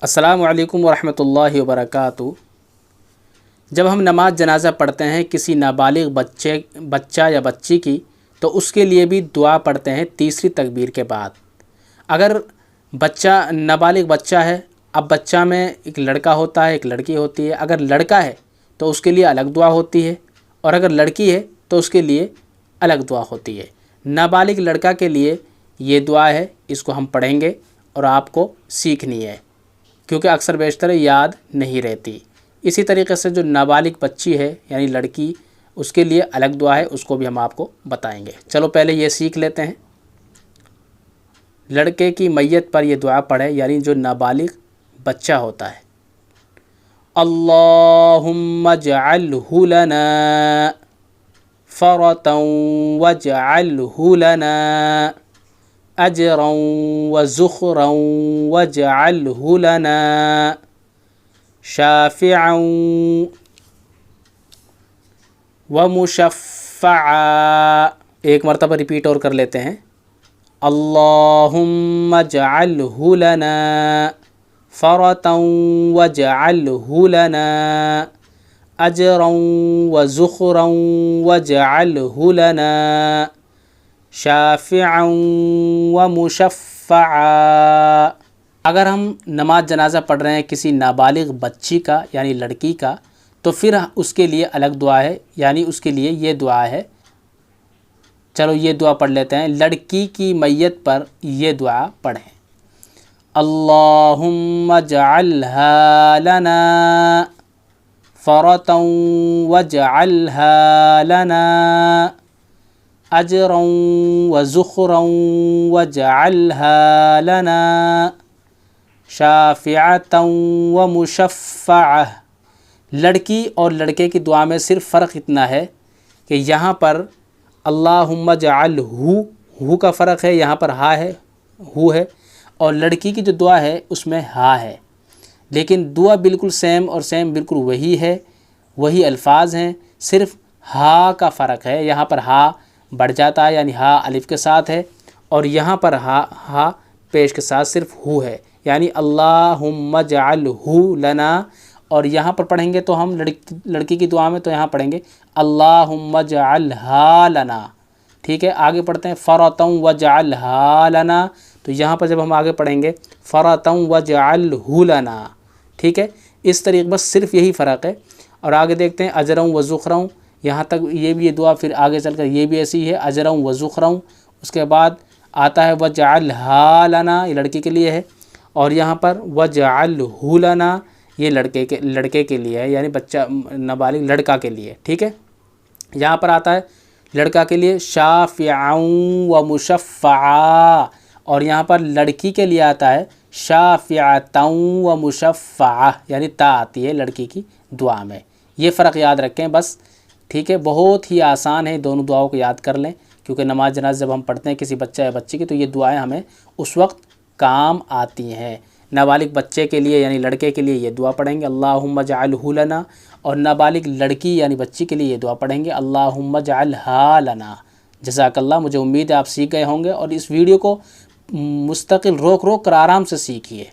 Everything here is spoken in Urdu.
السلام علیکم ورحمۃ اللہ وبرکاتہ۔ جب ہم نماز جنازہ پڑھتے ہیں کسی نابالغ بچہ یا بچی کی، تو اس کے لیے بھی دعا پڑھتے ہیں تیسری تکبیر کے بعد۔ اگر نابالغ بچہ ہے، اب بچہ میں ایک لڑکا ہوتا ہے ایک لڑکی ہوتی ہے۔ اگر لڑکا ہے تو اس کے لیے الگ دعا ہوتی ہے، اور اگر لڑکی ہے تو اس کے لیے الگ دعا ہوتی ہے۔ نابالغ لڑکا کے لیے یہ دعا ہے، اس کو ہم پڑھیں گے اور آپ کو سیکھنی ہے، کیونکہ اکثر بیشتر یاد نہیں رہتی۔ اسی طریقے سے جو نابالغ بچی ہے یعنی لڑکی، اس کے لیے الگ دعا ہے، اس کو بھی ہم آپ کو بتائیں گے۔ چلو پہلے یہ سیکھ لیتے ہیں۔ لڑکے کی میت پر یہ دعا پڑھے، یعنی جو نابالغ بچہ ہوتا ہے۔ اللہم اجعلہ لنا فرطا واجعلہ لنا اجرا وزخرا واجعلہ لنا شافعا ومشفعا۔ ایک مرتبہ ریپیٹ اور کر لیتے ہیں۔ اللہم اجعلہ لنا فرطا واجعلہ لنا اجرا وزخرا واجعلہ لنا شافعا ومشفعا۔ اگر ہم نماز جنازہ پڑھ رہے ہیں کسی نابالغ بچی کا یعنی لڑکی کا، تو پھر اس کے لیے الگ دعا ہے، یعنی اس کے لیے یہ دعا ہے۔ چلو یہ دعا پڑھ لیتے ہیں۔ لڑکی کی میت پر یہ دعا پڑھیں۔ اللہم اجعلہا لنا فرطا واجعلہا لنا اجرا وزخرا واجعلہا لنا شافعتا ومشفعا۔ لڑکی اور لڑکے کی دعا میں صرف فرق اتنا ہے کہ یہاں پر اللہم اجعلہ، ہو کا فرق ہے، یہاں پر ہا ہے، ہو ہے، اور لڑکی کی جو دعا ہے اس میں ہا ہے، لیکن دعا بالکل سیم بالکل وہی ہے، وہی الفاظ ہیں، صرف ہا کا فرق ہے۔ یہاں پر ہا بڑھ جاتا ہے، یعنی ہا الف کے ساتھ ہے، اور یہاں پر ہا پیش کے ساتھ صرف ہو ہے، یعنی اللہم اجعلہ لنا۔ اور یہاں پر پڑھیں گے تو ہم لڑکی کی دعا میں تو یہاں پڑھیں گے اللہم اجعلہا لنا، ٹھیک ہے۔ آگے پڑھتے ہیں فرطا واجعلہا لنا، تو یہاں پر جب ہم آگے پڑھیں گے فرطا واجعلہ لنا، ٹھیک ہے۔ اس طریقے بس صرف یہی فرق ہے۔ اور آگے دیکھتے ہیں اجرا وزخرا، یہاں تک یہ بھی یہ دعا، پھر آگے چل کر یہ بھی ایسی ہے اجرا وزخرا۔ اس کے بعد آتا ہے واجعلہا لنا، یہ لڑکی کے لیے ہے، اور یہاں پر واجعلہ لنا یہ لڑکے کے لیے ہے، یعنی بچہ نابالغ لڑکا کے لیے، ٹھیک ہے۔ یہاں پر آتا ہے لڑکا کے لیے شافعا ومشفعا، اور یہاں پر لڑکی کے لیے آتا ہے شافعتا ومشفعا، یعنی تا آتی ہے لڑکی کی دعا میں۔ یہ فرق یاد رکھیں بس، ٹھیک ہے۔ بہت ہی آسان ہے، دونوں دعاؤں کو یاد کر لیں، کیونکہ نماز جنازہ جب ہم پڑھتے ہیں کسی بچہ یا بچی کی، تو یہ دعائیں ہمیں اس وقت کام آتی ہیں۔ نابالغ بچے کے لیے یعنی لڑکے کے لیے یہ دعا پڑھیں گے اللہم اجعلہ لنا، اور نابالغ لڑکی یعنی بچی کے لیے یہ دعا پڑھیں گے اللہم اجعلہا لنا۔ جزاک اللہ، مجھے امید ہے آپ سیکھ گئے ہوں گے، اور اس ویڈیو کو مستقل روک کر آرام سے سیکھیے۔